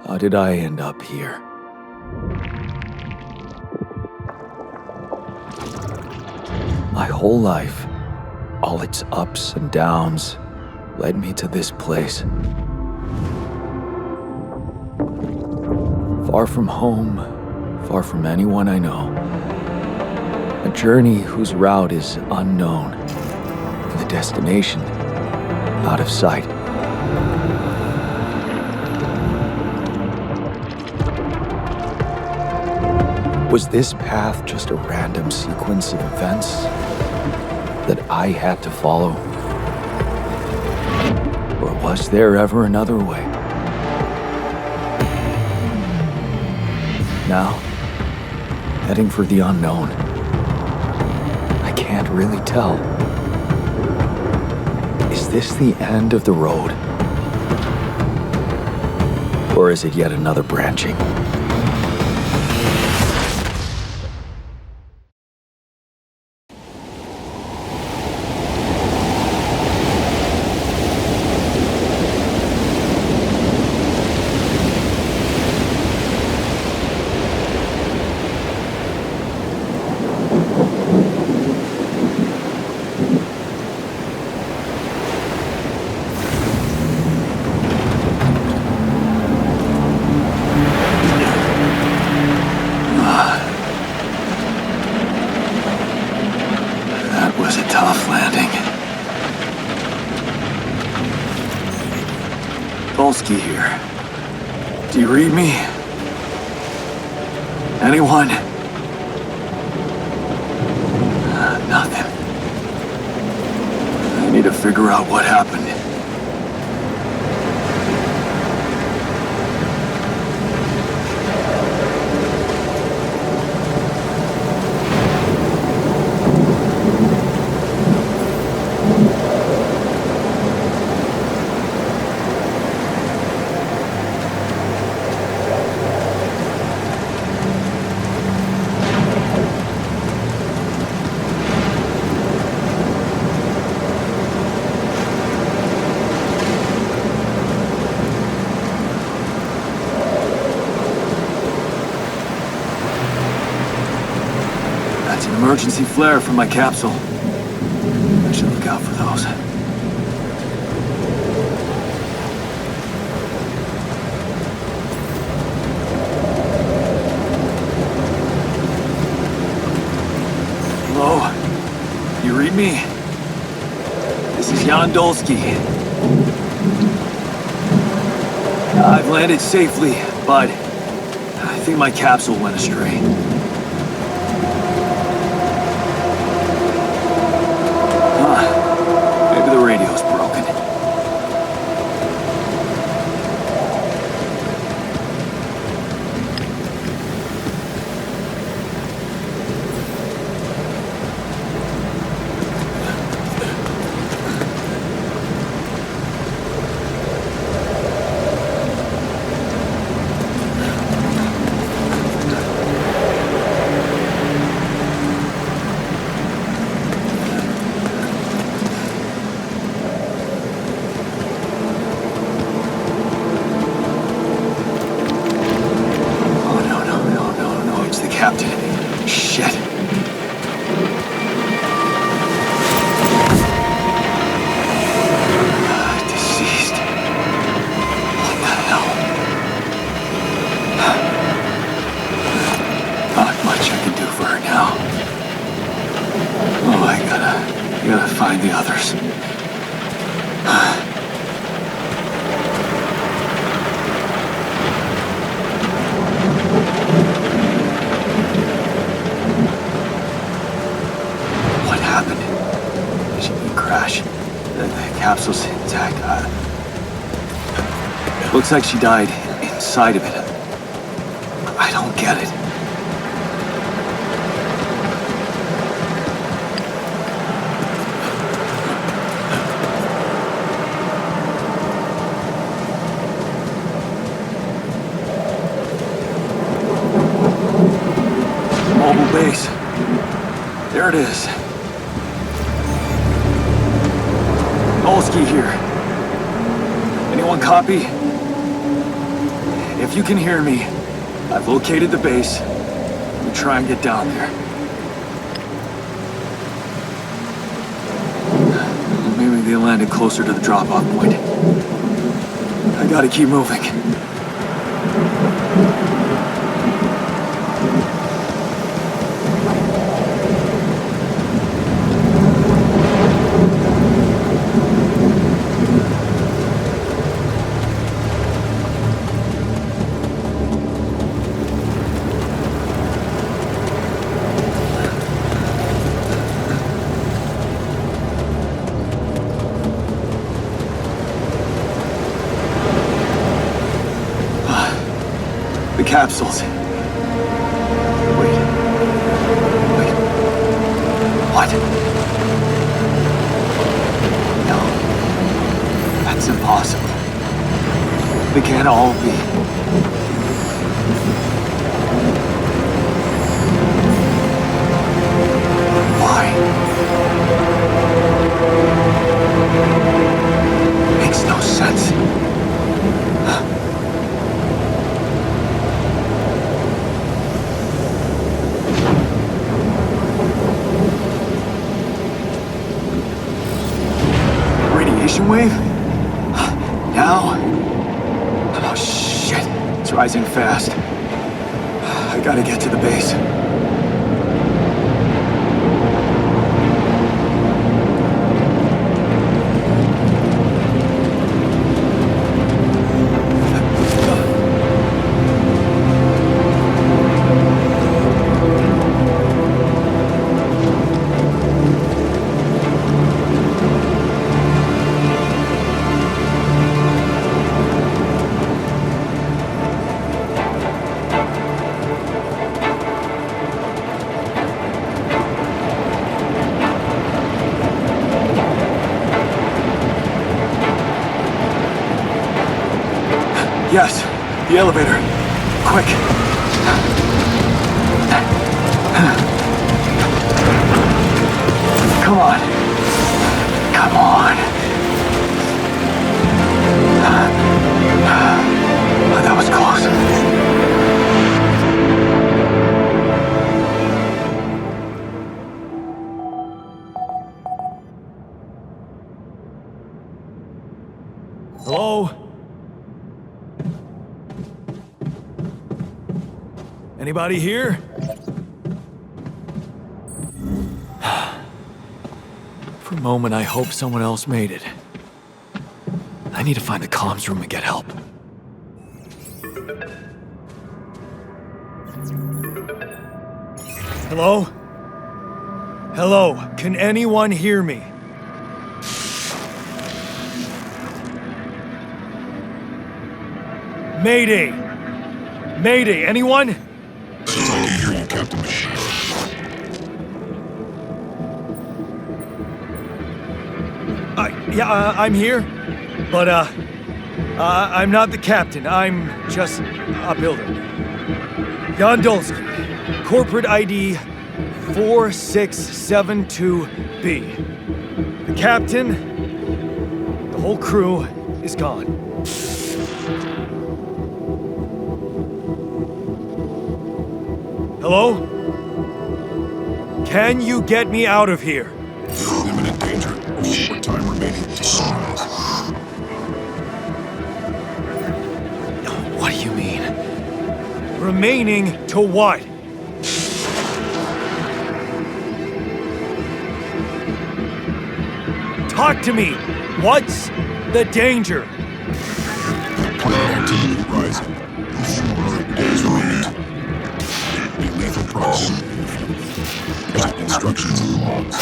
How did I end up here? My whole life, all its ups and downs, led me to this place. Far from home, far from anyone I know. A journey whose route is unknown, and the destination out of sight. Was this path just a random sequence of events that I had to follow? Or was there ever another way? Now, heading for the unknown. I can't really tell. Is this the end of the road? Or is it yet another branching? Dolski here. Do you read me? Anyone? Nothing. I need to figure out what happened. Emergency flare from my capsule. I should look out for those. Hello? You read me? This is Jana Dolski. I've landed safely, but I think my capsule went astray. The radio's broken. Captain. Shit. Deceased. What the hell? Not much I can do for her now. Oh, I gotta find the others. Looks like she died inside of it. I don't get it. Mobile base. There it is. Dolski here. Anyone copy? If you can hear me, I've located the base. We'll try and get down there. Maybe they landed closer to the drop-off point. I gotta keep moving. Capsules. Wait. What? No. That's impossible. They can't all be. Why? Makes no sense. Wave? Now? Oh shit, it's rising fast. I gotta get to the base. Yes, the elevator. Quick. Come on. Come on. That was close. Hello? Anybody here? For a moment, I hope someone else made it. I need to find the comms room and get help. Hello? Hello? Can anyone hear me? Mayday! Mayday, anyone? I can hear you, Captain Machine. I'm here, but, I'm not the captain. I'm just a builder. Jana Dolski, corporate ID 4672B. The captain, the whole crew is gone. Hello? Can you get me out of here? You're in imminent danger. Only more time remaining to sunrise. What do you mean? Remaining to what? Talk to me! What's the danger? Planet activity rising. 8 days remaining. A lethal price. Instructions in the logs.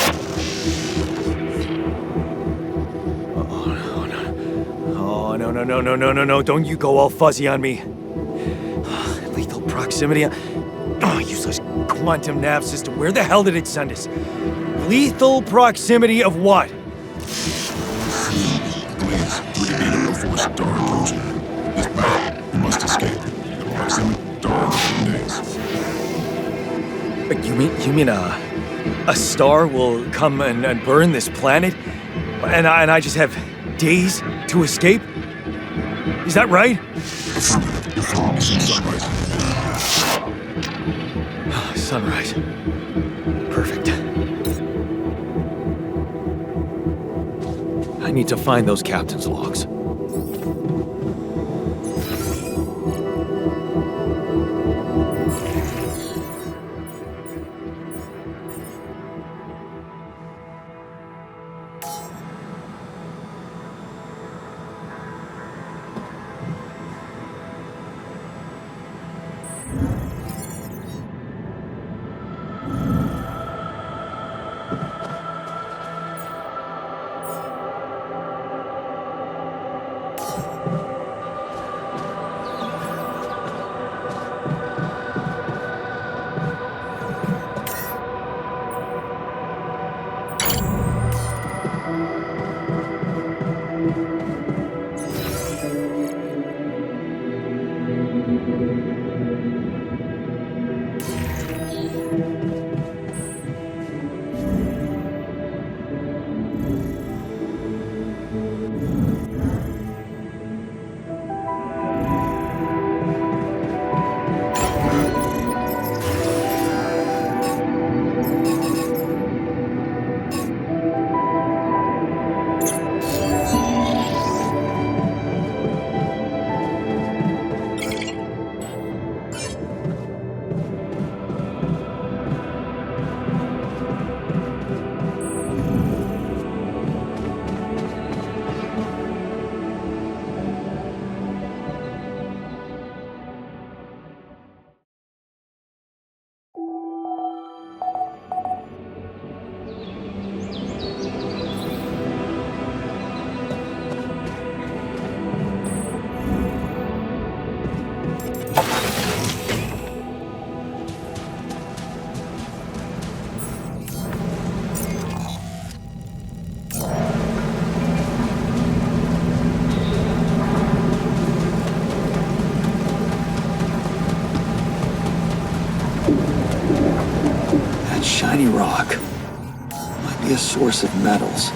Oh, no. No, don't you go all fuzzy on me. Lethal proximity. Oh, useless quantum nav system. Where the hell did it send us? Lethal proximity of what? Please, 3 meter before star approaching. This battle, you must escape. Proximity star days. You mean a star will come and burn this planet? And I just have days to escape? Is that right? Sunrise. Sunrise. Perfect. I need to find those captain's logs. Shiny rock. Might be a source of metals.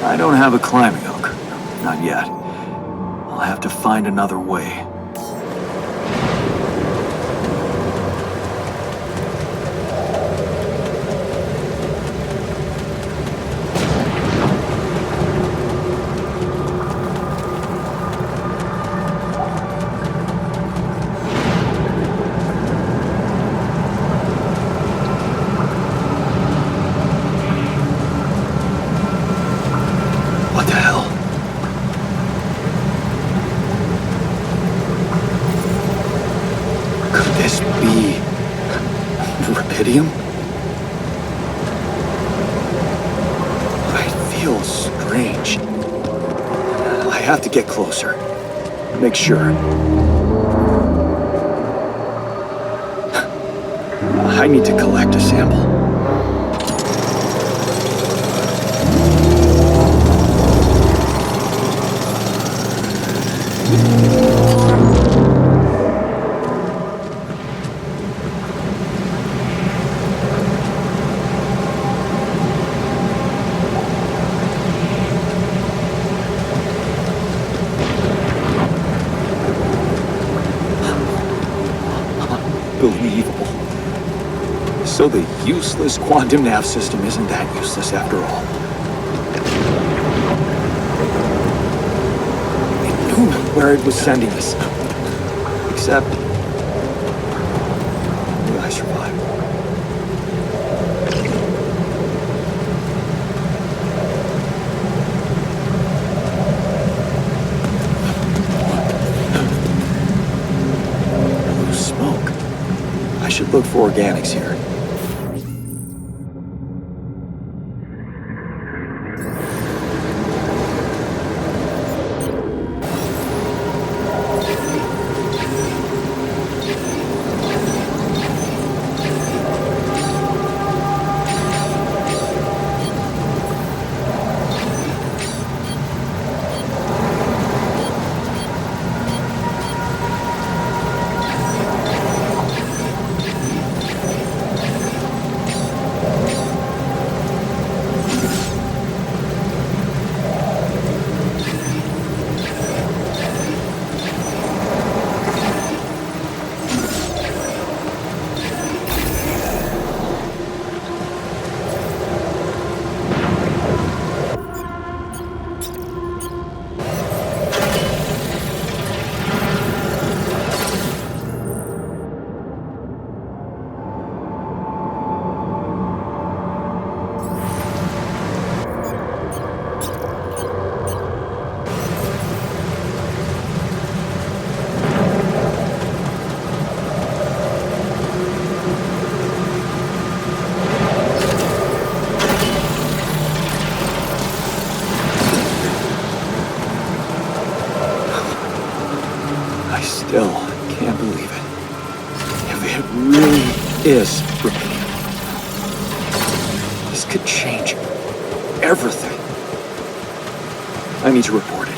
I don't have a climbing hook. Not yet. I'll have to find another way. Get closer. Make sure. I need to collect a sample. So the useless quantum nav system isn't that useless after all. It knew where it was sending us. Except... will I survive? Blue smoke. I should look for organics here. Still, can't believe it. If it really is remaining, this could change everything. I need to report it.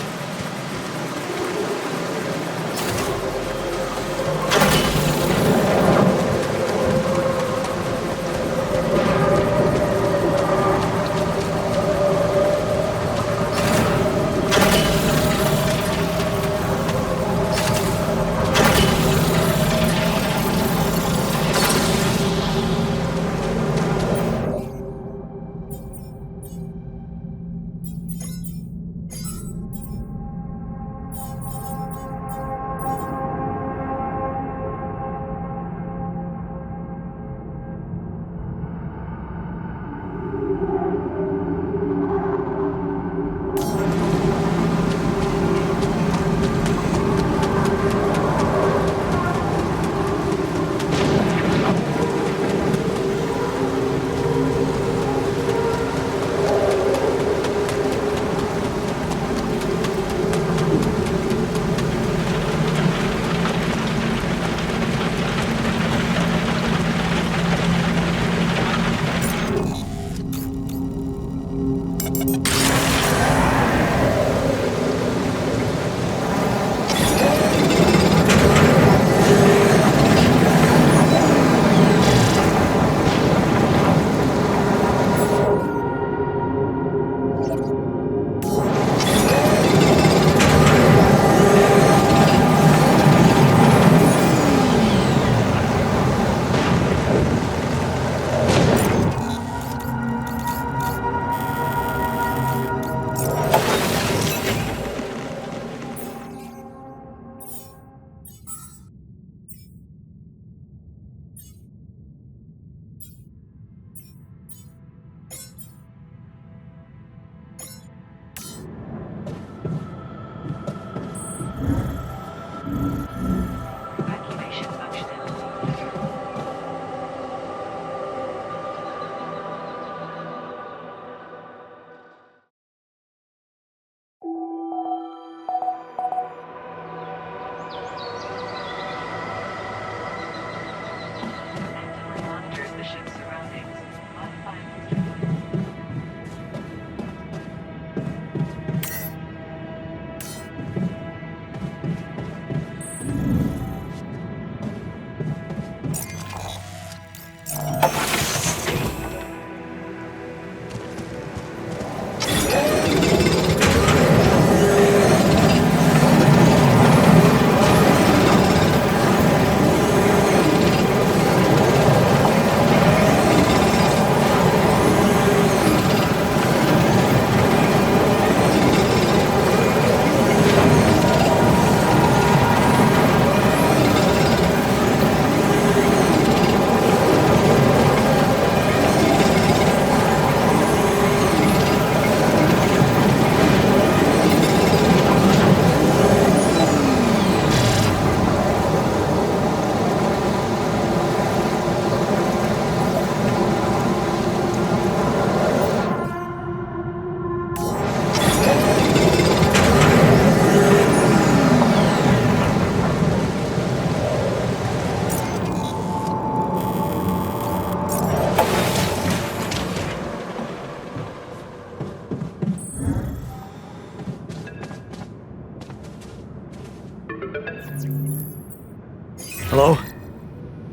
Hello?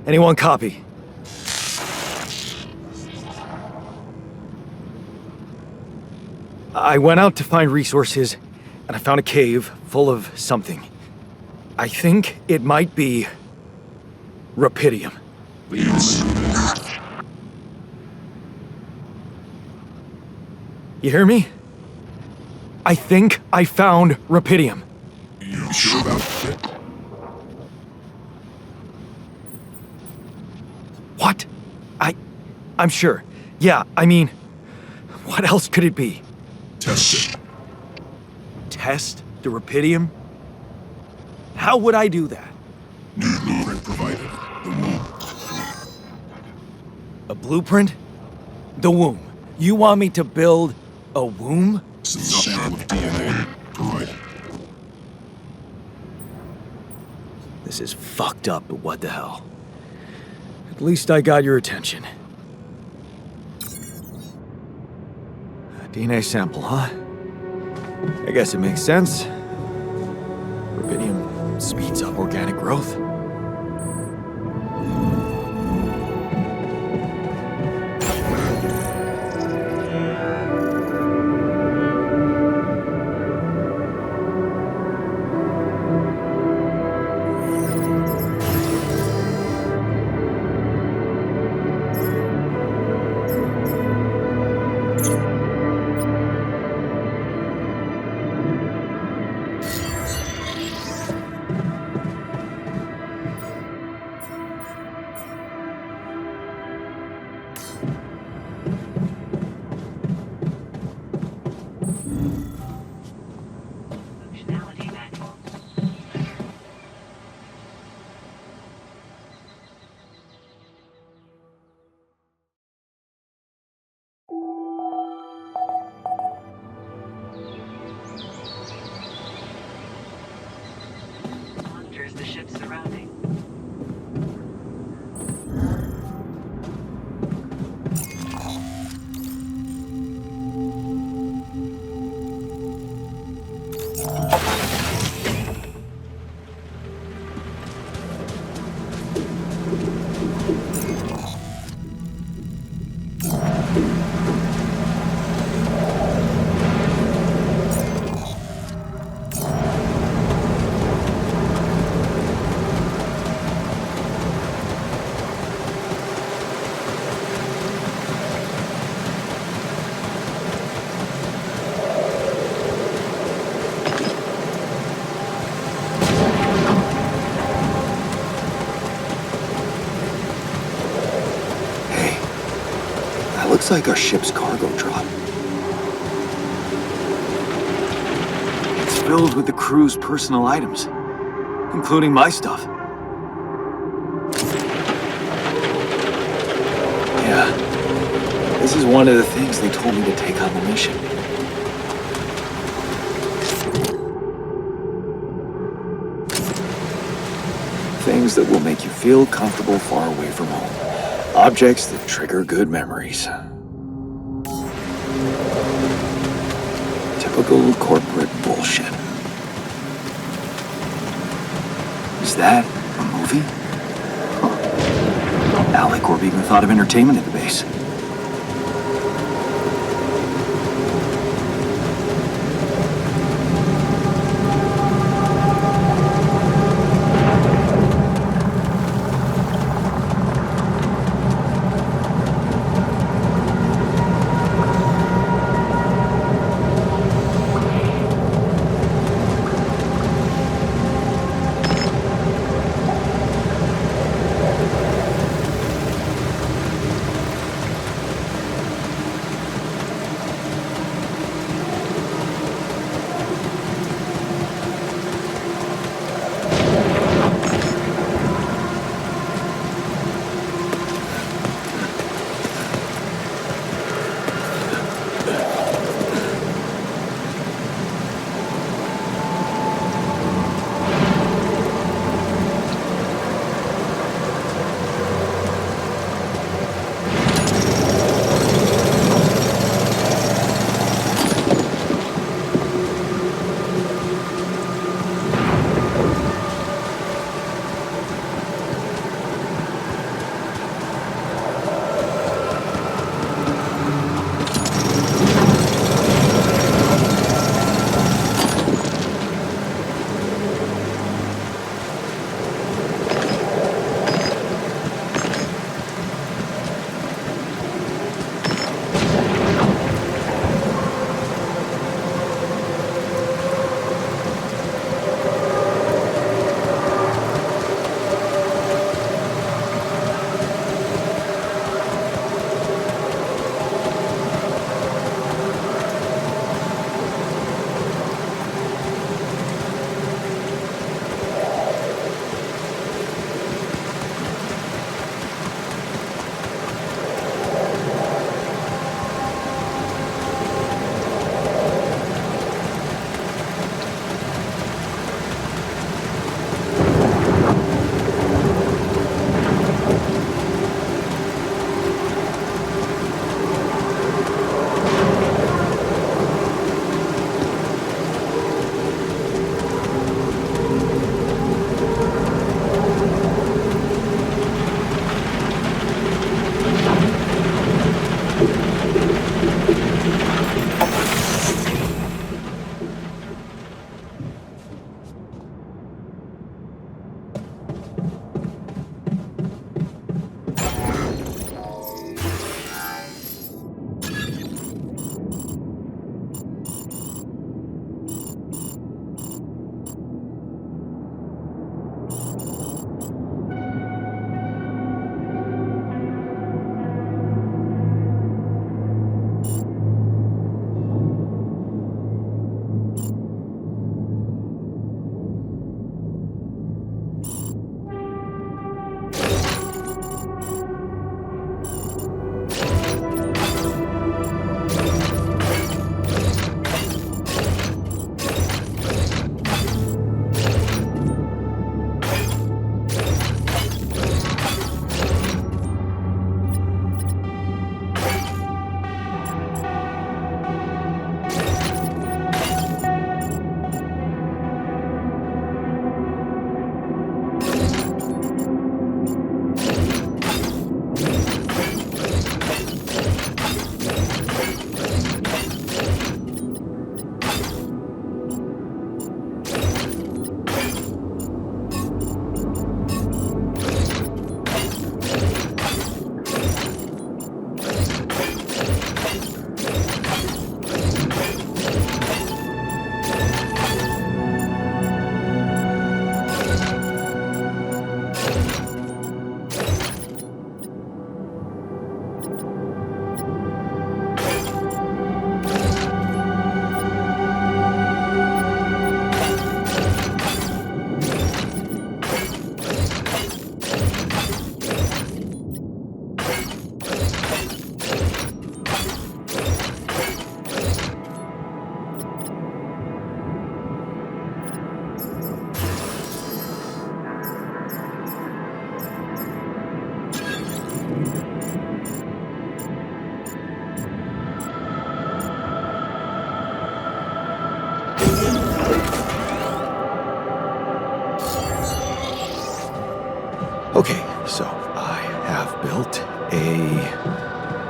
Anyone copy? I went out to find resources, and I found a cave full of something. I think it might be rupidium. You hear me? I think I found rupidium. You sure about it? What? I'm sure. Yeah, I mean, what else could it be? Test it. Test the rupidium? How would I do that? New blueprint provided. The womb. A blueprint? The womb. You want me to build a womb? Some sample of DNA provided. This is fucked up, but what the hell? At least I got your attention. A DNA sample, huh? I guess it makes sense. Rupidium speeds up organic growth. Monitors the ship's surroundings. Looks like our ship's cargo drop. It's filled with the crew's personal items, including my stuff. Yeah, this is one of the things they told me to take on the mission. Things that will make you feel comfortable far away from home. Objects that trigger good memories. Typical corporate bullshit. Is that a movie? Huh. Alec or even thought of entertainment at the base.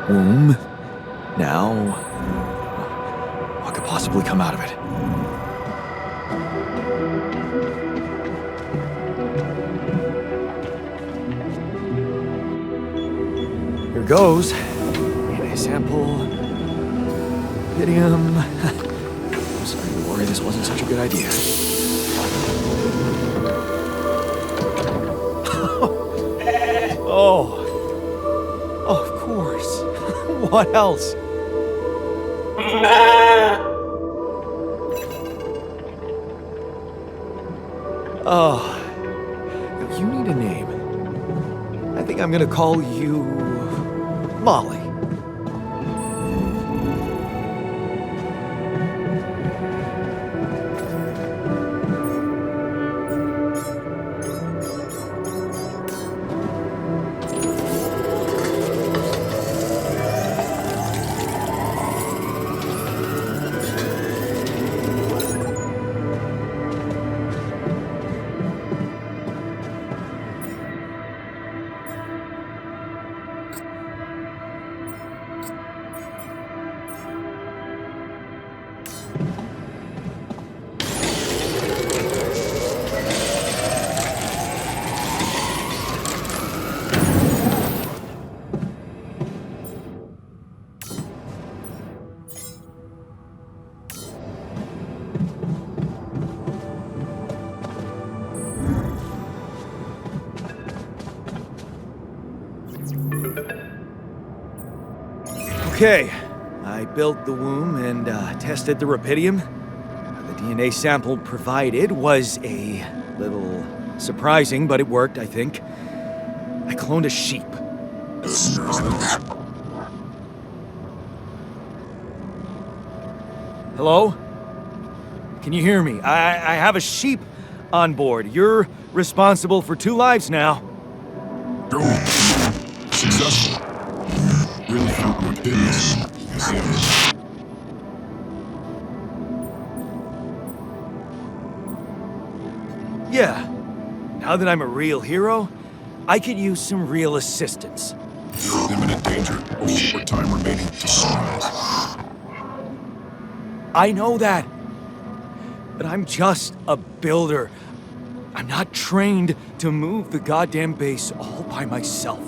womb. Now, what could possibly come out of it? Here goes. DNA sample. Idiom. I'm starting to worry this wasn't such a good idea. Oh. Oh, of course. What else? Oh. You need a name. I think I'm gonna call you Molly. Okay, I built the womb and tested the rapidium. The DNA sample provided was a little surprising, but it worked, I think. I cloned a sheep. Hello? Can you hear me? I have a sheep on board. You're responsible for 2 lives now. Go. Successful. Really felt what did this. Yeah. Now that I'm a real hero, I could use some real assistance. You're in imminent danger. Over what time remaining to sunrise? I know that. But I'm just a builder. I'm not trained to move the goddamn base all by myself.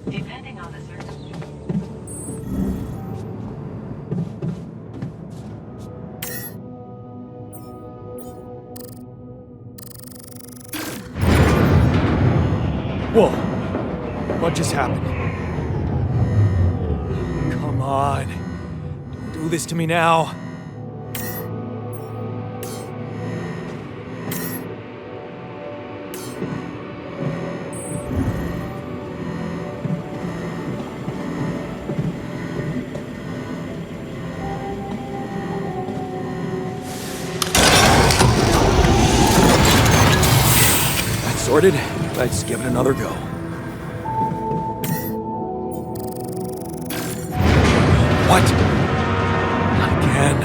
Depending on the circumstances. Whoa. What just happened? Come on. Don't do this to me now. Sorted. Let's give it another go. What? Not again.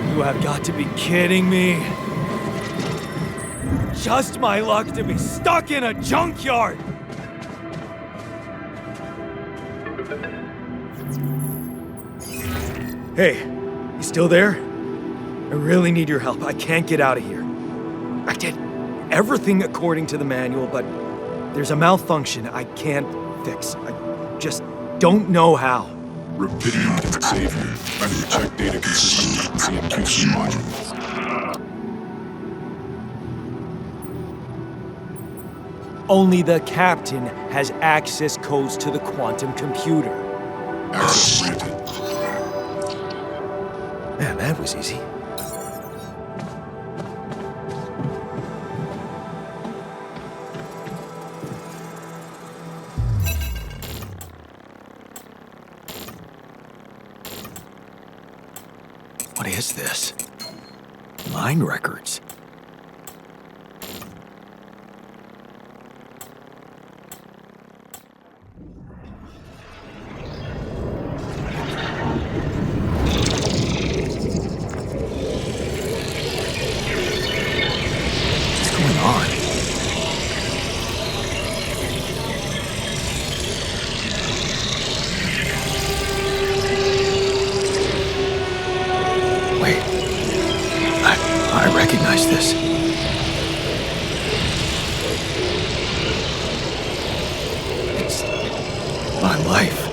You have got to be kidding me. Just my luck to be stuck in a junkyard! Hey, you still there? I really need your help. I can't get out of here. I did everything according to the manual, but there's a malfunction I can't fix. just don't know how. Rubidium can save you. Running check data consistently with CMQC modules. Only the captain has access codes to the quantum computer. Access granted. Man, that was easy. What is this? Mine records. What's going on? Wait. I recognize this. It's my life.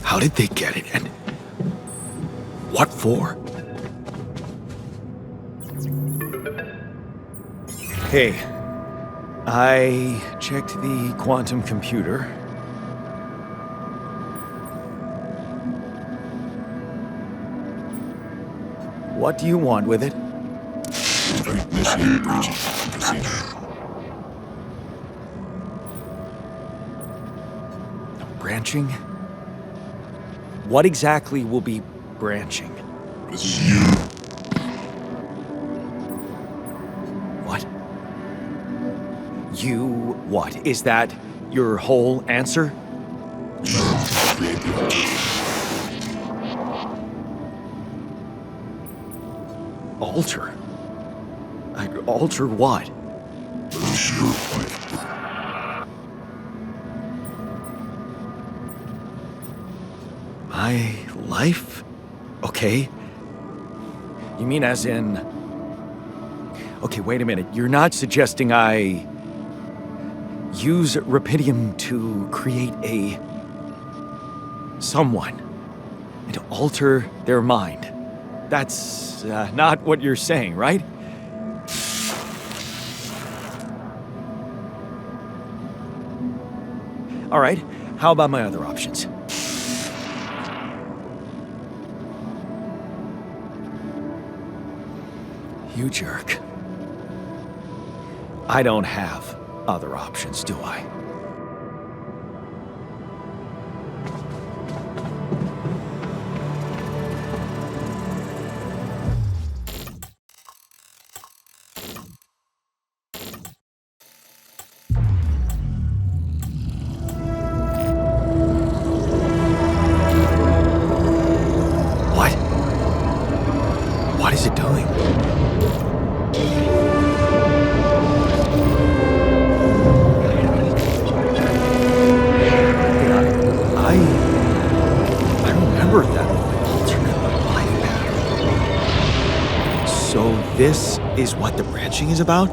How did they get it, and what for? Hey, I checked the quantum computer. What do you want with it? Initiate breaching procedure. Branching? What exactly will be branching? This is you. What? You what? Is that your whole answer? Create the Alter? I'd alter what? Lose your life. My life? Okay. You mean as in... Okay, wait a minute. You're not suggesting I use rubidium to create a... someone and to alter their mind. That's not what you're saying, right? All right, how about my other options? You jerk. I don't have other options, do I? remember that alternate life pattern. So this is what the branching is about?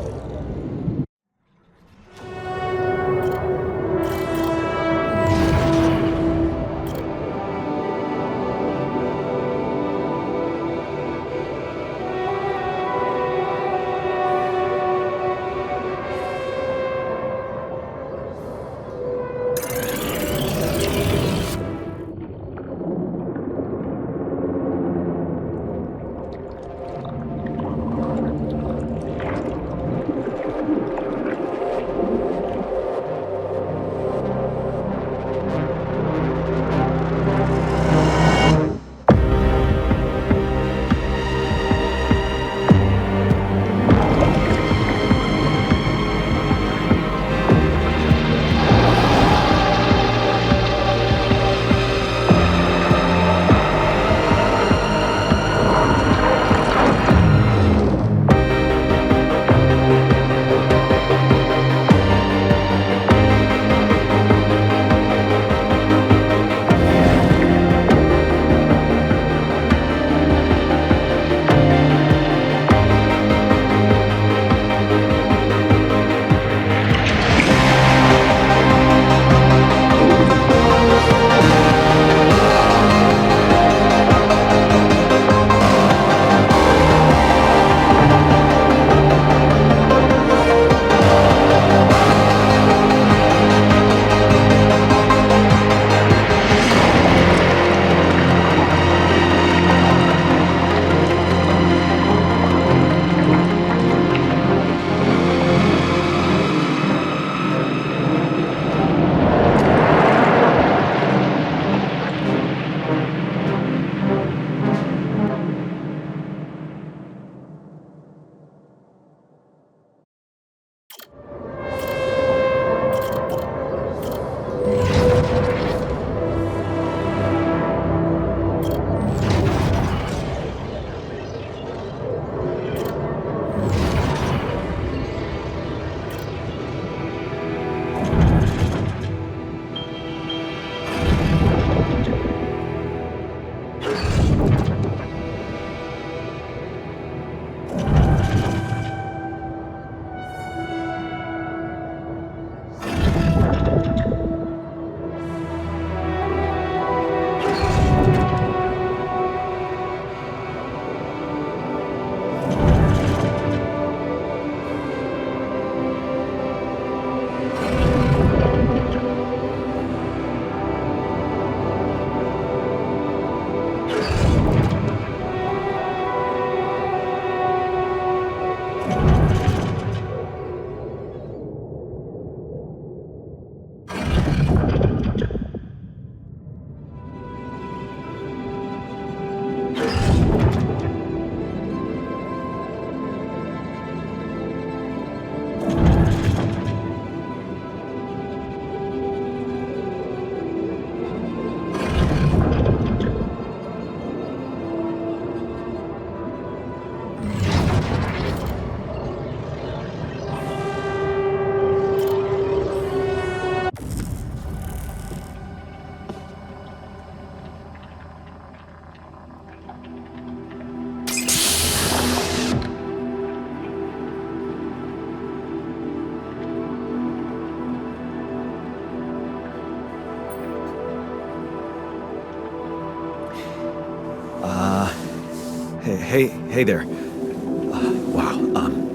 Hey there. Wow.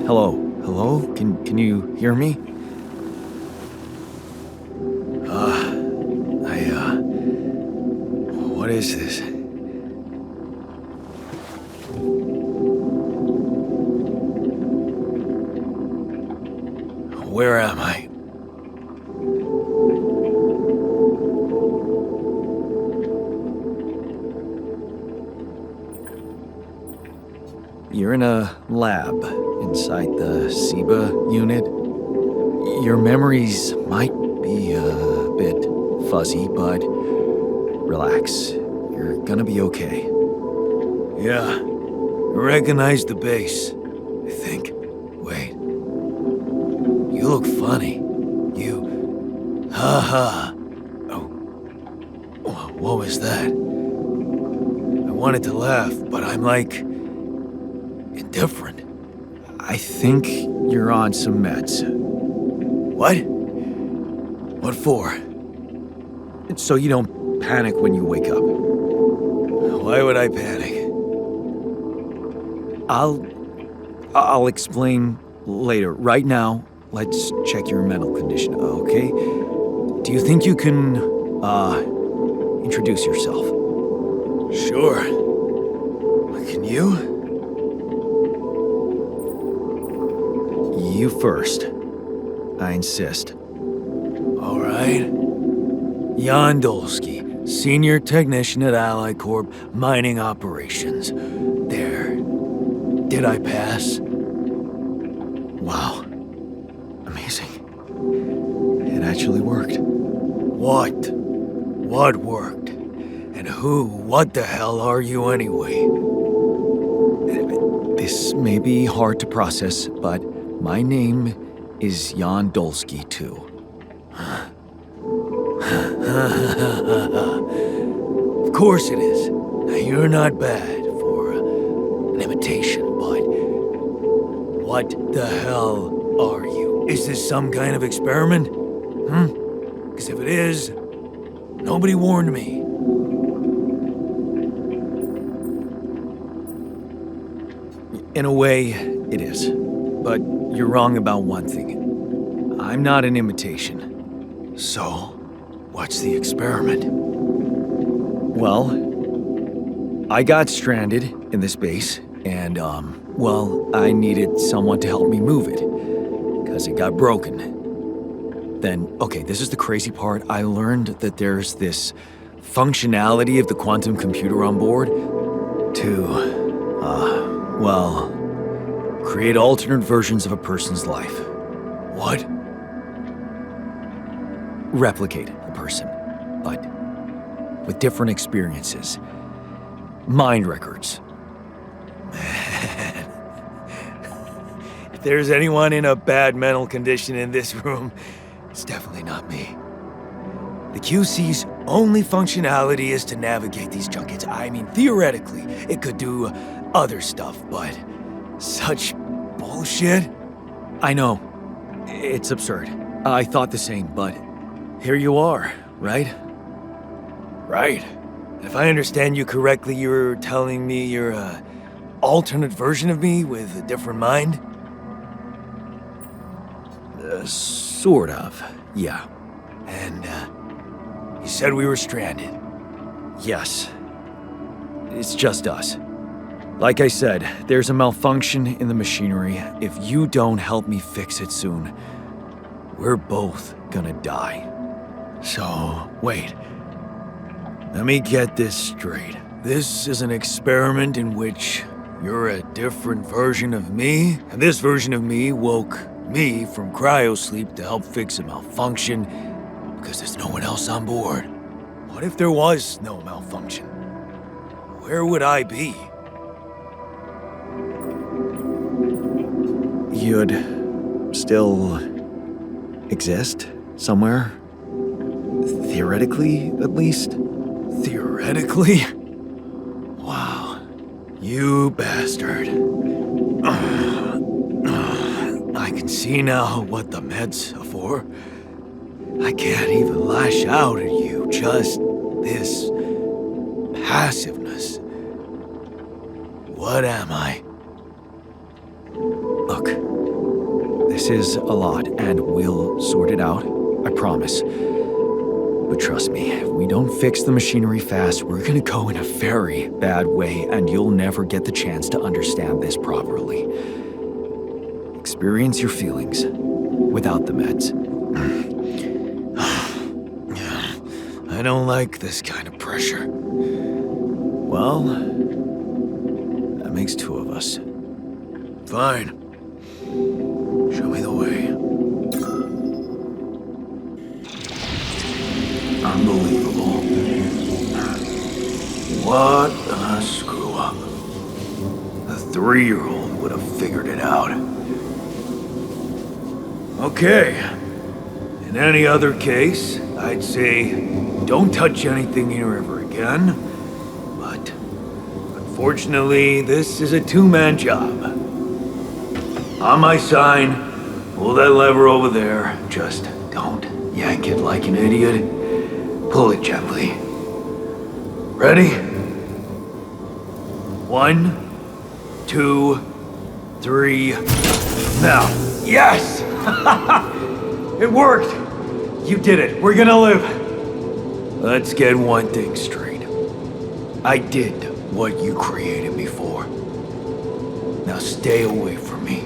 Hello. Hello? Can you hear me? What is this? Where am I? You're in a lab inside the SIBA unit. Your memories might be a bit fuzzy, but relax. You're gonna be okay. Yeah, I recognize the base, I think. Wait. You look funny. You... Ha ha. Oh. What was that? wanted to laugh, but I'm like... indifferent. I think you're on some meds. What? What for? So you don't panic when you wake up. Why would I panic? I'll explain later. Right now, let's check your mental condition, okay? Do you think you can, introduce yourself? Sure. Can you? You first. I insist. All right. Jan Dolski, Senior Technician at Ally Corp. Mining Operations. There. Did I pass? Wow. Amazing. It actually worked. What? What worked? And what the hell are you anyway? This may be hard to process, but my name is Jan Dolski, too. Of course it is. Now, you're not bad for an imitation, but what the hell are you? Is this some kind of experiment? Because if it is, nobody warned me. In a way, it is. But you're wrong about one thing. I'm not an imitation. So, what's the experiment? Well, I got stranded in this base, and, I needed someone to help me move it, because it got broken. Then, okay, this is the crazy part. I learned that there's this functionality of the quantum computer on board to, create alternate versions of a person's life. What? Replicate a person, but with different experiences. Mind records. If there's anyone in a bad mental condition in this room, it's definitely not me. The QC's only functionality is to navigate these junkets. I mean, theoretically, it could do other stuff, but such bullshit? I know. It's absurd. I thought the same, but here you are, right? Right. If I understand you correctly, you're telling me you're an alternate version of me with a different mind? Sort of, yeah. And, you said we were stranded. Yes. It's just us. Like I said, there's a malfunction in the machinery. If you don't help me fix it soon, we're both gonna die. So, wait. Let me get this straight. This is an experiment in which you're a different version of me, and this version of me woke me from cryosleep to help fix a malfunction because there's no one else on board. What if there was no malfunction? Where would I be? You'd still exist somewhere? Theoretically, at least? Theoretically? Wow. You bastard. I can see now what the meds are for. I can't even lash out at you, just this passiveness. What am I? Look, this is a lot, and we'll sort it out, I promise. But trust me, if we don't fix the machinery fast, we're gonna go in a very bad way, and you'll never get the chance to understand this properly. Experience your feelings without the meds. I don't like this kind of pressure. Well, that makes two of us. Fine. Show me the way. Unbelievable. What a screw up. A 3-year-old would have figured it out. Okay. In any other case, I'd say don't touch anything here ever again. But Unfortunately, this is a two-man job. On my sign, pull that lever over there. Just don't yank it like an idiot. Pull it gently. Ready? 1, 2, 3. Now. Yes! It worked! You did it. We're gonna live. Let's get one thing straight. I did what you created me for. Now stay away from me.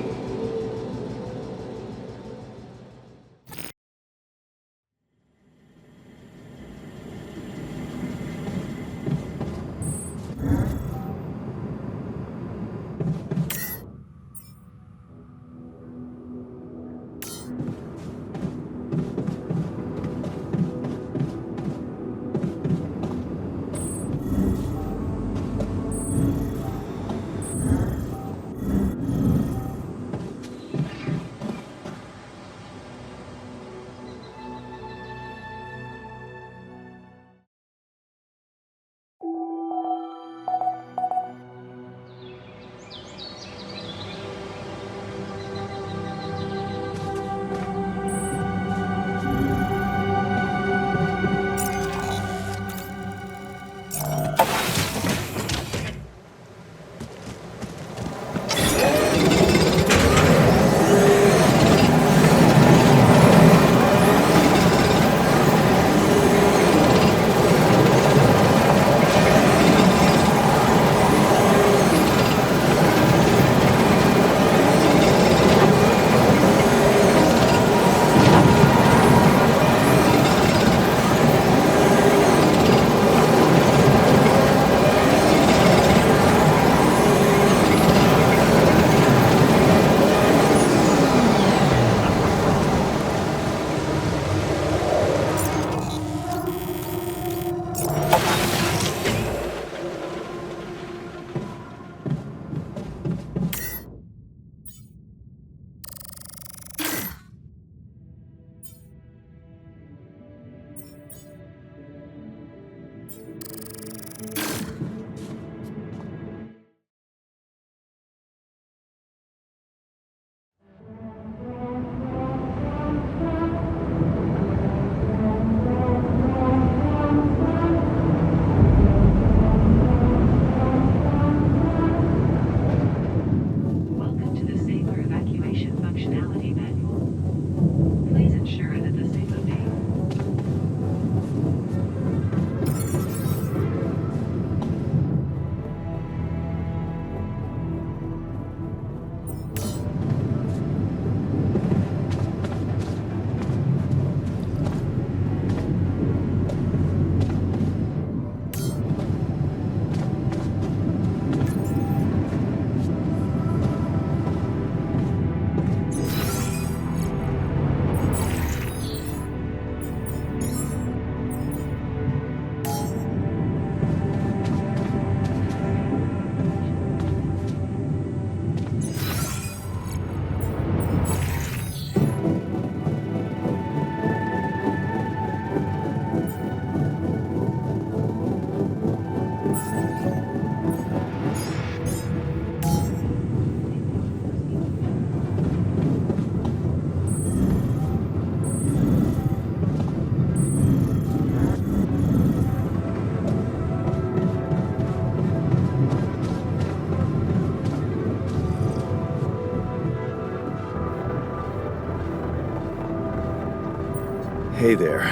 Hey there.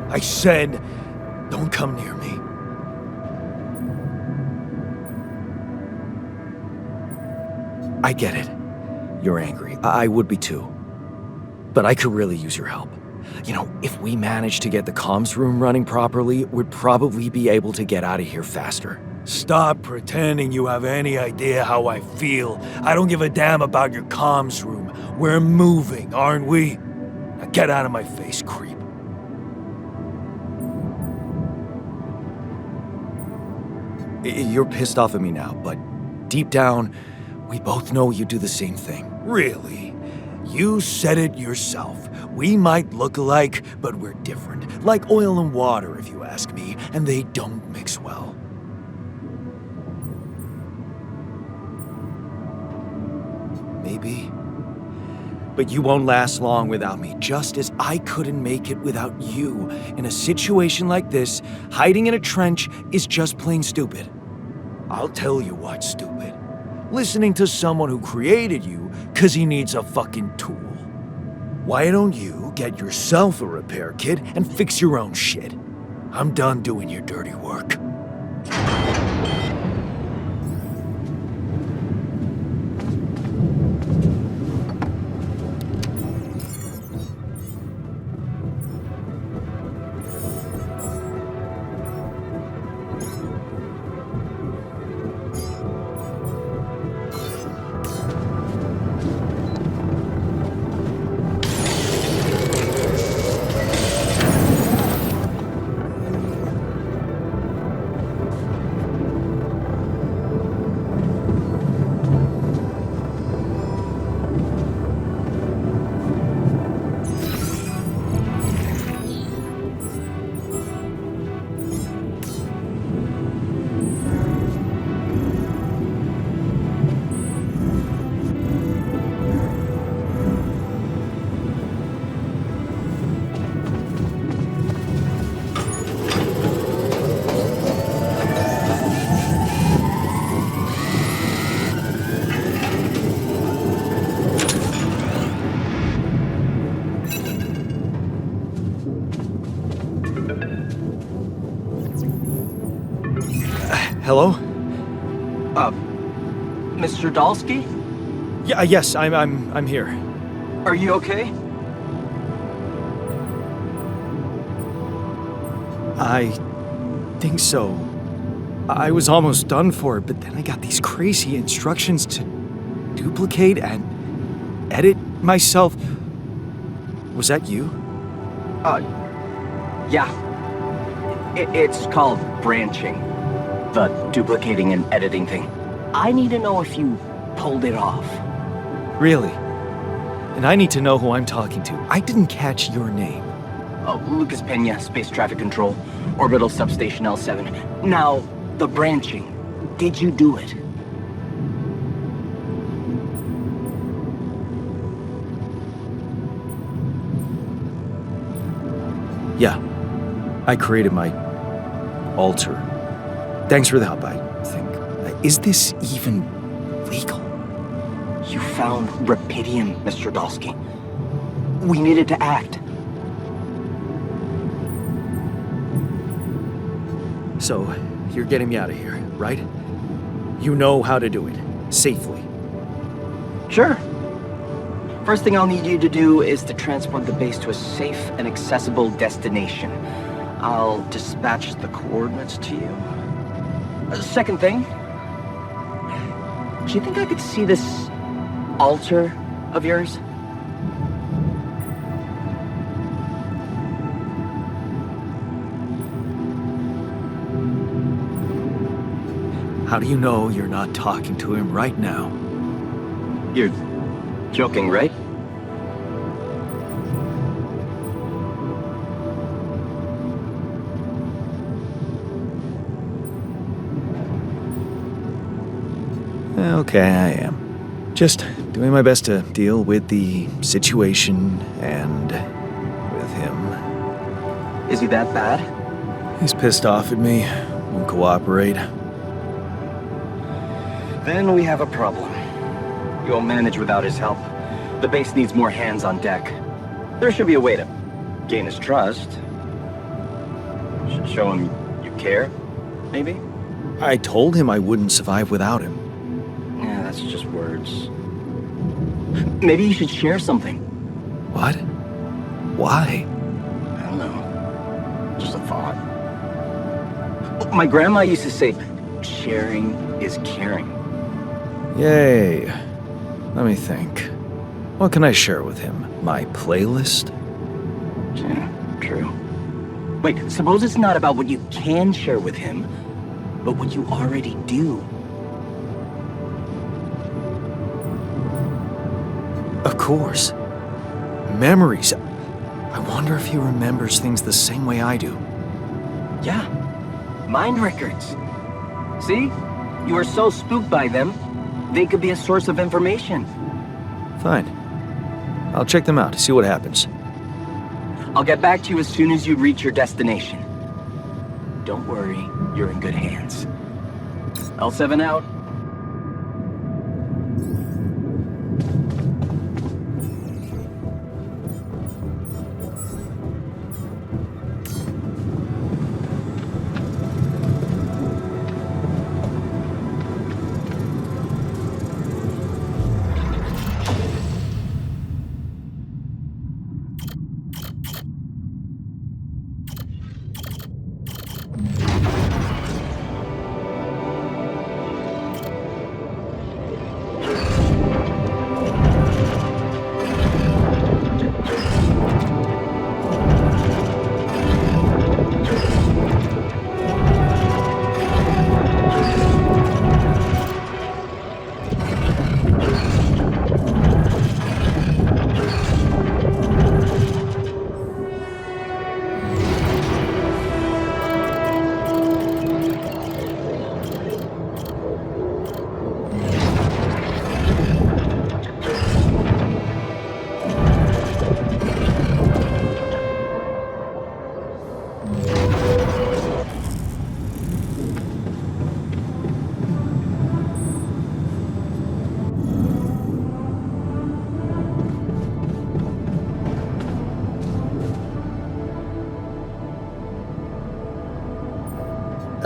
I said, don't come near me. I get it. You're angry. I would be too. But I could really use your help. You know, if we manage to get the comms room running properly, we'd probably be able to get out of here faster. Stop pretending you have any idea how I feel. I don't give a damn about your comms room. We're moving, aren't we? Now get out of my face, creep. You're pissed off at me now, but deep down, we both know you do the same thing. Really? You said it yourself. We might look alike, but we're different. Like oil and water, if you ask me, and they don't mix well. But you won't last long without me, just as I couldn't make it without you. In a situation like this, hiding in a trench is just plain stupid. I'll tell you what's stupid. Listening to someone who created you because he needs a fucking tool. Why don't you get yourself a repair kit and fix your own shit? I'm done doing your dirty work. Hello? Mr. Dolski? Yeah, yes, I'm here. Are you okay? I think so. I was almost done for, but then I got these crazy instructions to duplicate and edit myself. Was that you? Yeah. It's called branching. The duplicating and editing thing. I need to know if you pulled it off. Really? And I need to know who I'm talking to. I didn't catch your name. Lucas Pena, Space Traffic Control, Orbital Substation L7. Now, the branching. Did you do it? Yeah. I created my alter. Thanks for the help, I think. Is this even legal? You found Rapidium, Mr. Dolski. We needed to act. So, you're getting me out of here, right? You know how to do it. Safely. Sure. First thing I'll need you to do is to transport the base to a safe and accessible destination. I'll dispatch the coordinates to you. Second thing, do you think I could see this altar of yours? How do you know you're not talking to him right now? You're joking, right? Okay, I am. Just doing my best to deal with the situation and with him. Is he that bad? He's pissed off at me, won't cooperate. Then we have a problem. You won't manage without his help. The base needs more hands on deck. There should be a way to gain his trust. Should show him you care, maybe? I told him I wouldn't survive without him. Yeah, that's just words. Maybe you should share something. What? Why? I don't know. Just a thought. My grandma used to say, sharing is caring. Yay. Let me think. What can I share with him? My playlist? Yeah, true. Wait, suppose it's not about what you can share with him, but what you already do. Of course. Memories. I wonder if he remembers things the same way I do. Yeah, mind records. See? You are so spooked by them, they could be a source of information. Fine. I'll check them out, see what happens. I'll get back to you as soon as you reach your destination. Don't worry, you're in good hands. L7 out.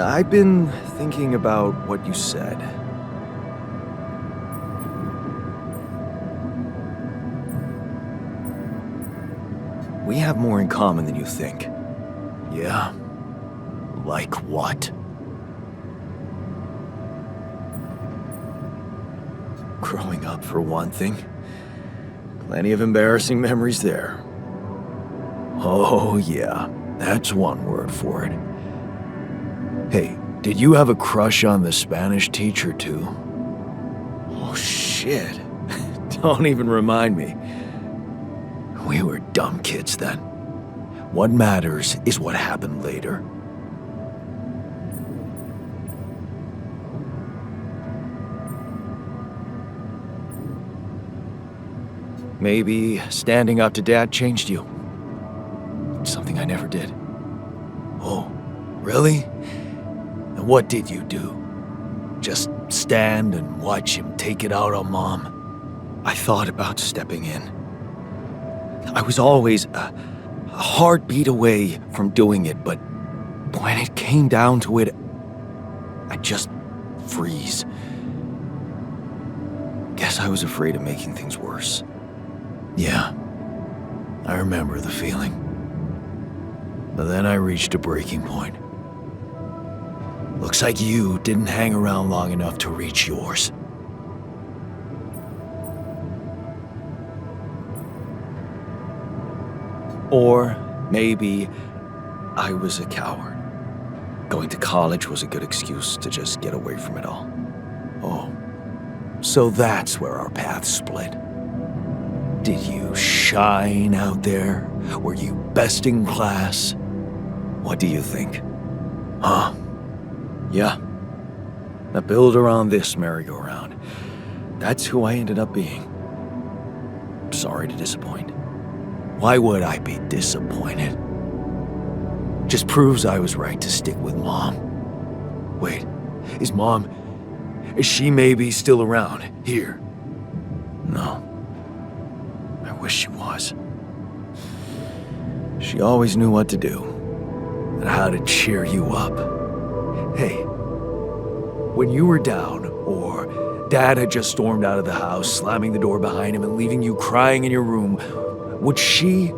I've been thinking about what you said. We have more in common than you think. Yeah? Like what? Growing up, for one thing. Plenty of embarrassing memories there. Oh, yeah. That's one word for it. Hey, did you have a crush on the Spanish teacher, too? Oh, shit. Don't even remind me. We were dumb kids then. What matters is what happened later. Maybe standing up to Dad changed you. Something I never did. Oh, really? And what did you do? Just stand and watch him take it out on Mom? I thought about stepping in. I was always a heartbeat away from doing it, but when it came down to it, I'd just freeze. Guess I was afraid of making things worse. Yeah, I remember the feeling. But then I reached a breaking point. Looks like you didn't hang around long enough to reach yours. Or maybe I was a coward. Going to college was a good excuse to just get away from it all. Oh, so that's where our paths split. Did you shine out there? Were you best in class? What do you think? Huh? Yeah. I build around this merry-go-round. That's who I ended up being. Sorry to disappoint. Why would I be disappointed? Just proves I was right to stick with Mom. Wait, is she maybe still around here? No. I wish she was. She always knew what to do. And how to cheer you up. Hey, when you were down, or Dad had just stormed out of the house, slamming the door behind him and leaving you crying in your room, would she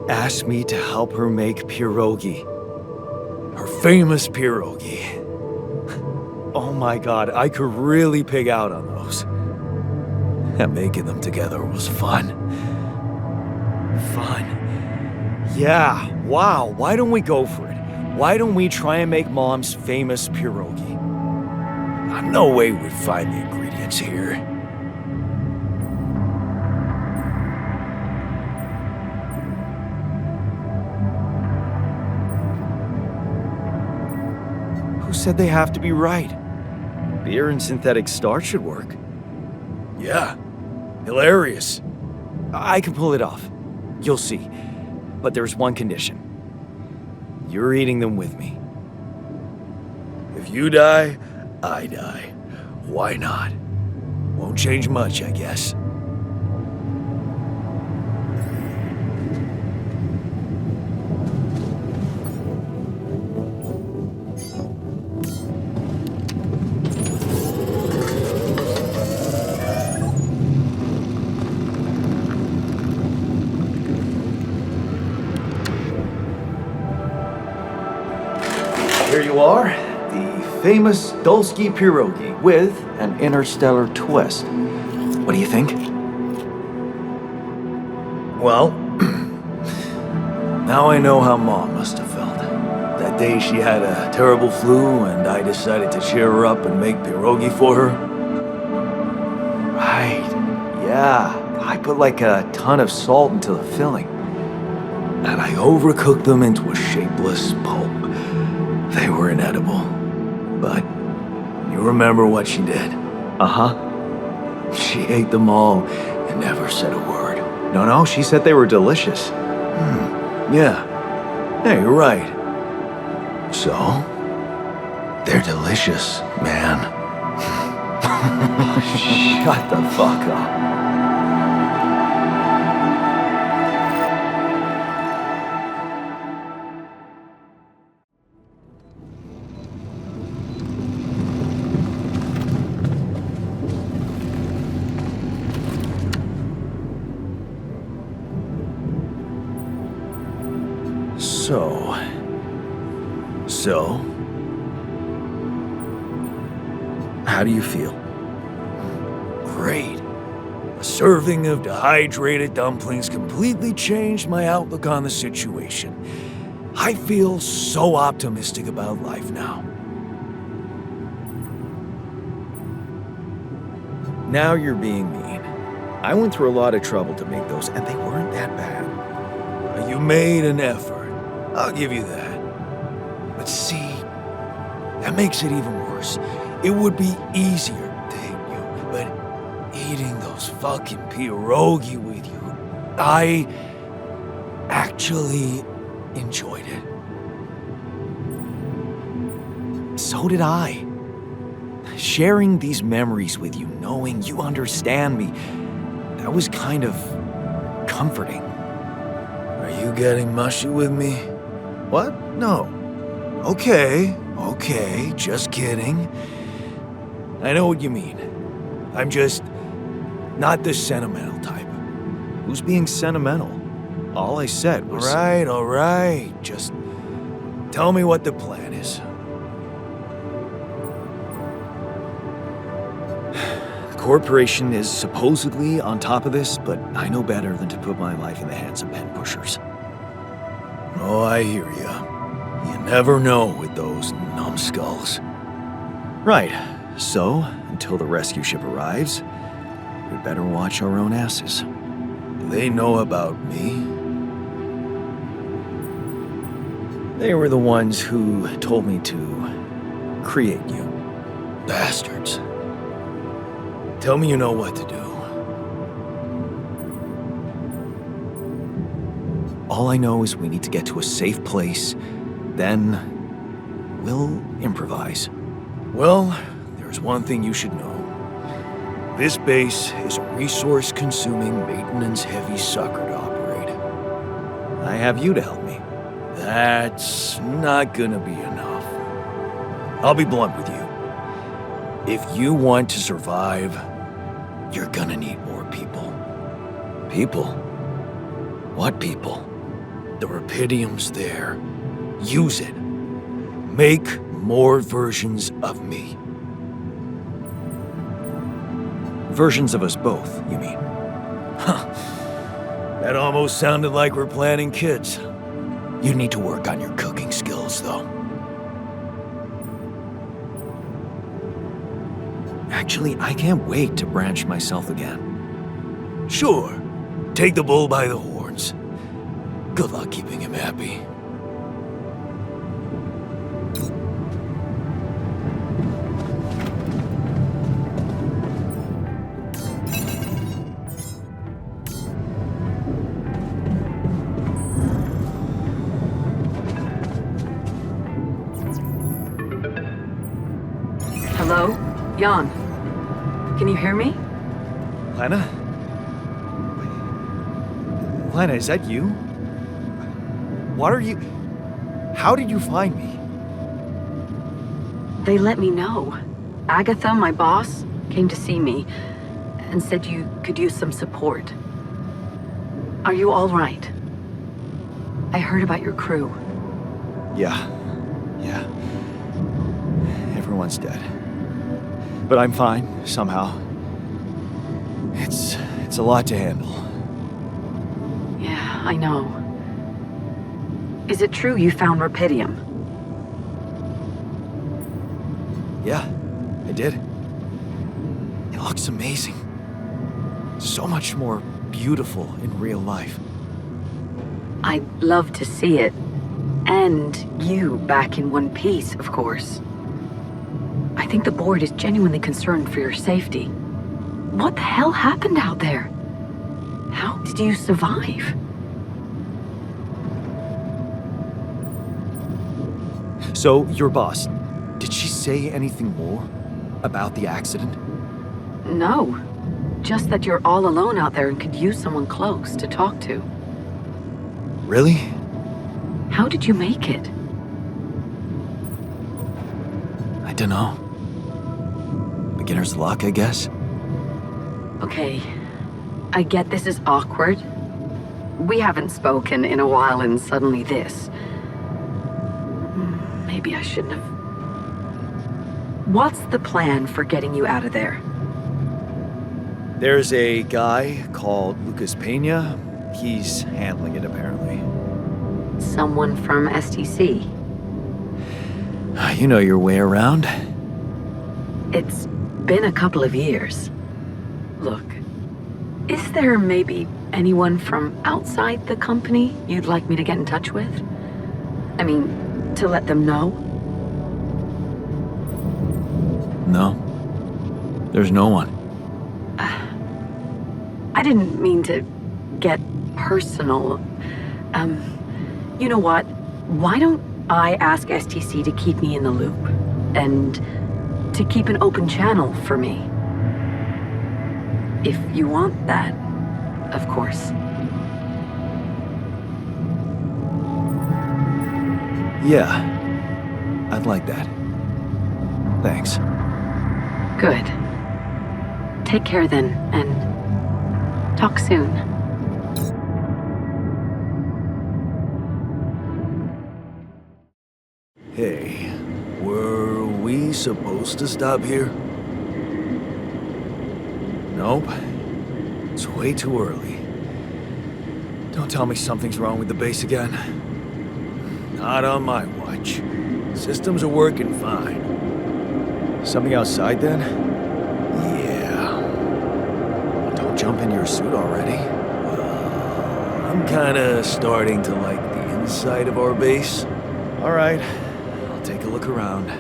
ask me to help her make pierogi? Her famous pierogi. Oh my God, I could really pig out on those. And making them together was fun. Fun. Yeah, wow, why don't we go for it? Why don't we try and make Mom's famous pierogi? No way we'd find the ingredients here. Who said they have to be right? Beer and synthetic starch should work. Yeah, hilarious. I can pull it off. You'll see. But there's one condition. You're eating them with me. If you die, I die. Why not? Won't change much, I guess. Here you are, the famous Dolski pierogi with an interstellar twist. What do you think? Well, now I know how Mom must have felt. That day she had a terrible flu and I decided to cheer her up and make pierogi for her. Right, yeah. I put like a ton of salt into the filling. And I overcooked them into a shapeless pulp. They were inedible. But you remember what she did? Uh-huh. She ate them all and never said a word. No, she said they were delicious. Yeah. Yeah, you're right. So, they're delicious, man. Shut the fuck up. So, how do you feel? Great. A serving of dehydrated dumplings completely changed my outlook on the situation. I feel so optimistic about life now. Now you're being mean. I went through a lot of trouble to make those, and they weren't that bad. You made an effort. I'll give you that. But see, that makes it even worse. It would be easier to hate you, but eating those fucking pierogi with you, I actually enjoyed it. So did I. Sharing these memories with you, knowing you understand me, that was kind of comforting. Are you getting mushy with me? What? No. Okay, just kidding. I know what you mean. I'm just not the sentimental type. Who's being sentimental? All I said was... All right. Just tell me what the plan is. The corporation is supposedly on top of this, but I know better than to put my life in the hands of pen pushers. Oh, I hear ya. You never know with those numbskulls. Right. So, until the rescue ship arrives, we'd better watch our own asses. Do they know about me? They were the ones who told me to create you. Bastards. Tell me you know what to do. All I know is we need to get to a safe place, then we'll improvise. Well, there's one thing you should know. This base is a resource-consuming, maintenance-heavy sucker to operate. I have you to help me. That's not gonna be enough. I'll be blunt with you. If you want to survive, you're gonna need more people. People? What people? The Rapidium's there. Use it. Make more versions of me. Versions of us both, you mean? Huh. That almost sounded like we're planning kids. You need to work on your cooking skills, though. Actually, I can't wait to branch myself again. Sure. Take the bull by the horns. Good luck keeping him happy. Hello? Jan? Can you hear me? Lana? Lana, is that you? What are you... How did you find me? They let me know. Agatha, my boss, came to see me and said you could use some support. Are you all right? I heard about your crew. Yeah. Everyone's dead. But I'm fine, somehow. It's a lot to handle. Yeah, I know. Is it true you found Rapidium? Yeah, I did. It looks amazing. So much more beautiful in real life. I'd love to see it. And you back in one piece, of course. I think the board is genuinely concerned for your safety. What the hell happened out there? How did you survive? So, your boss, did she say anything more about the accident? No. Just that you're all alone out there and could use someone close to talk to. Really? How did you make it? I don't know. Beginner's luck, I guess? Okay. I get this is awkward. We haven't spoken in a while and suddenly this. Maybe I shouldn't have. What's the plan for getting you out of there? There's a guy called Lucas Pena. He's handling it, apparently. Someone from STC. You know your way around. It's been a couple of years. Look, is there maybe anyone from outside the company you'd like me to get in touch with? I mean, to let them know? No. There's no one. I didn't mean to get personal. You know what? Why don't I ask STC to keep me in the loop? And to keep an open channel for me? If you want that, of course. Yeah. I'd like that. Thanks. Good. Take care then, and talk soon. Hey, were we supposed to stop here? Nope. It's way too early. Don't tell me something's wrong with the base again. Not on my watch. Systems are working fine. Something outside then? Yeah. Don't jump in your suit already. I'm kinda starting to like the inside of our base. All right. I'll take a look around.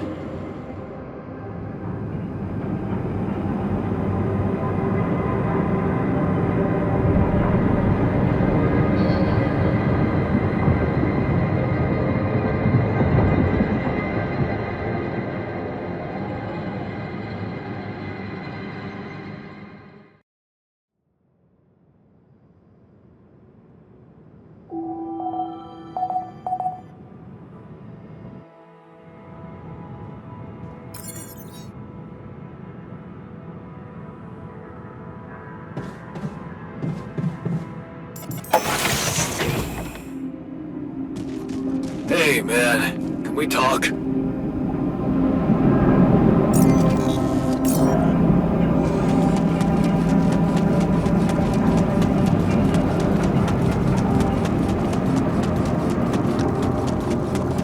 Hey, man. Can we talk?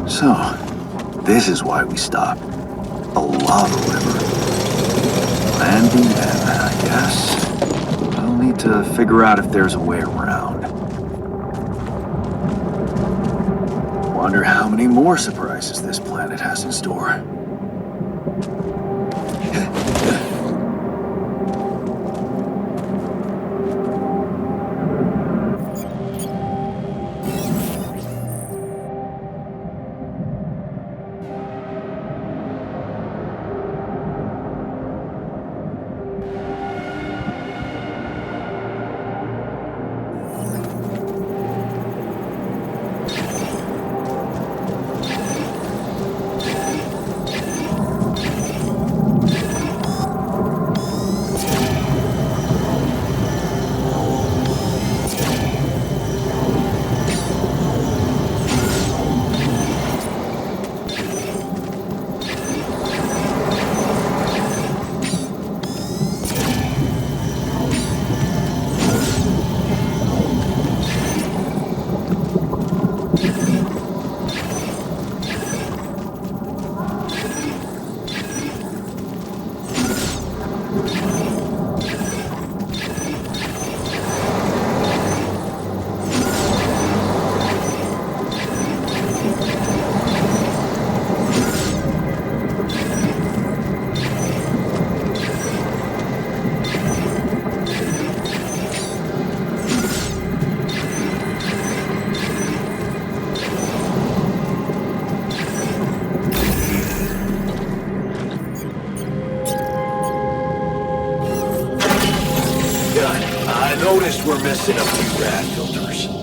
So, this is why we stopped. A lava river. Landing, and I guess we'll need to figure out if there's a way around. Wonder how many more surprises this planet has in store. noticed we're missing a few rat filters.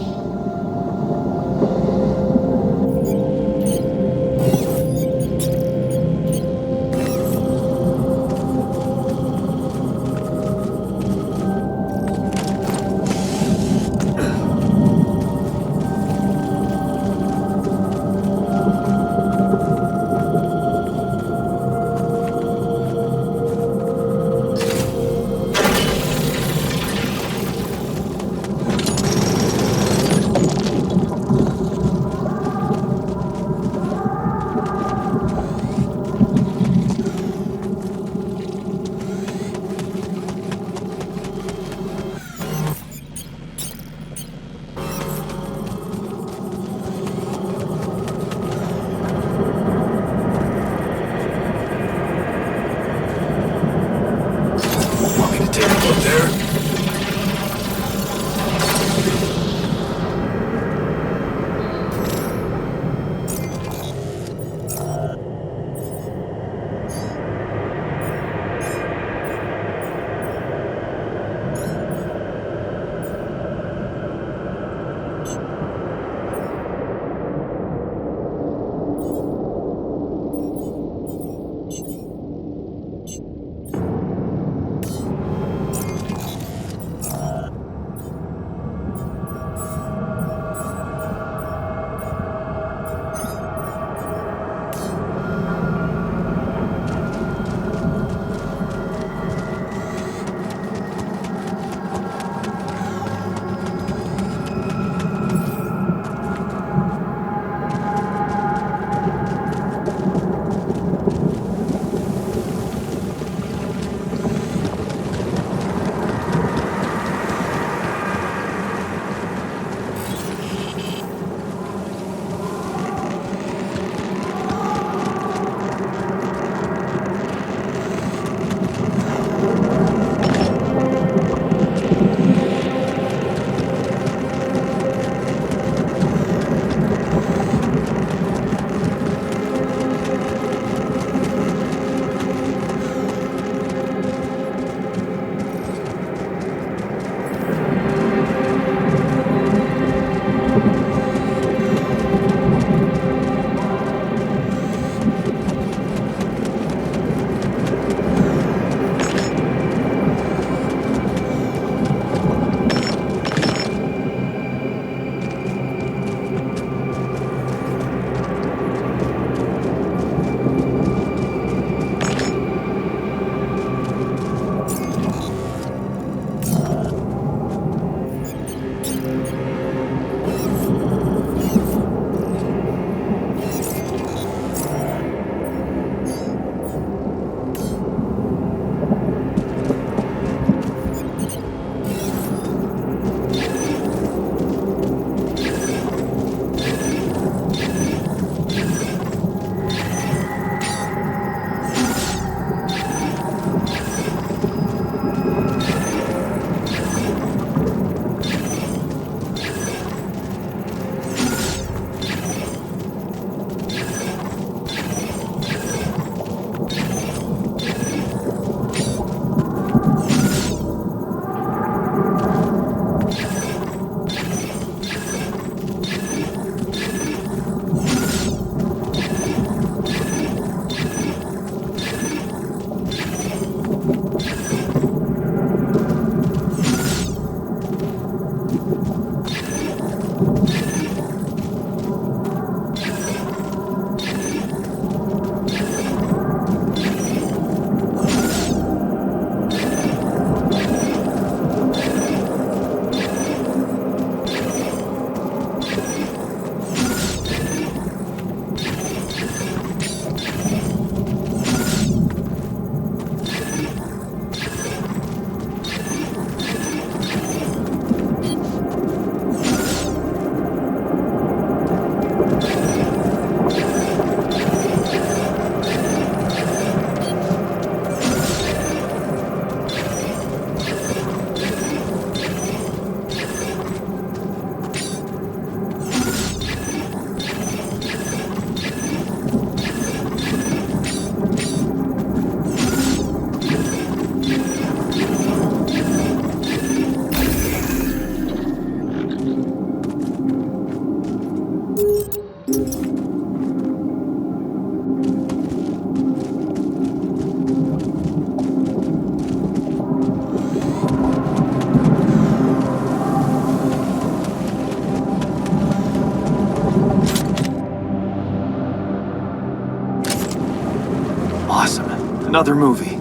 Another movie.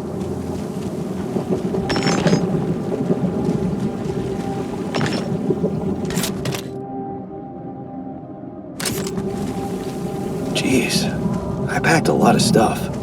Jeez, I packed a lot of stuff.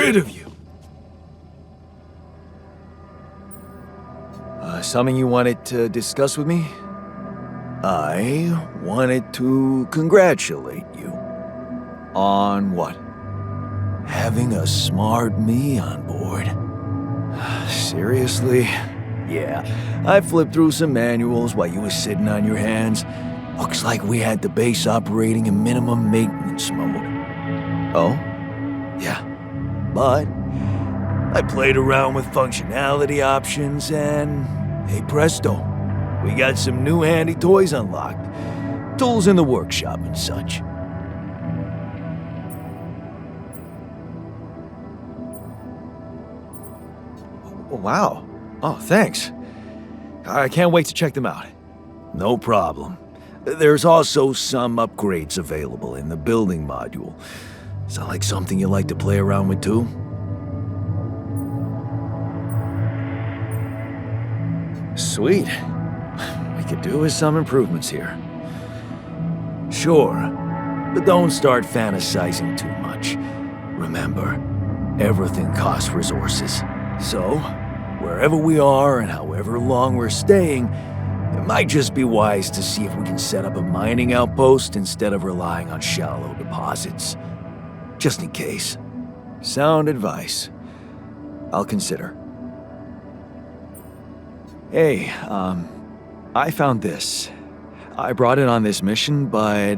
rid of you. Something you wanted to discuss with me? I wanted to congratulate you. On what? Having a smart me on board. Seriously? Yeah, I flipped through some manuals while you were sitting on your hands. Looks like we had the base operating in minimum maintenance mode. Oh? Yeah. But I played around with functionality options and, hey presto, we got some new handy toys unlocked. Tools in the workshop and such. Wow. Oh, thanks. I can't wait to check them out. No problem. There's also some upgrades available in the building module. Sound like something you like to play around with too? Sweet. We could do with some improvements here. Sure, but don't start fantasizing too much. Remember, everything costs resources. So, wherever we are and however long we're staying, it might just be wise to see if we can set up a mining outpost instead of relying on shallow deposits. Just in case. Sound advice. I'll consider. Hey, I found this. I brought it on this mission, but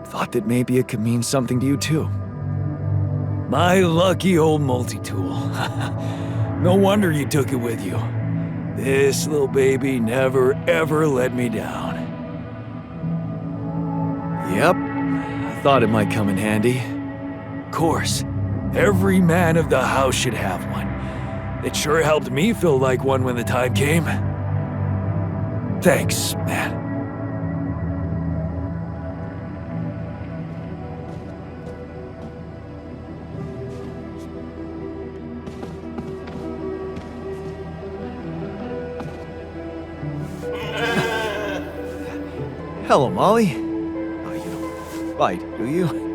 thought that maybe it could mean something to you too. My lucky old multi-tool. No wonder you took it with you. This little baby never ever let me down. Yep, I thought it might come in handy. Of course, every man of the house should have one. It sure helped me feel like one when the time came. Thanks, man. Hello, Molly. Oh, you don't bite, do you?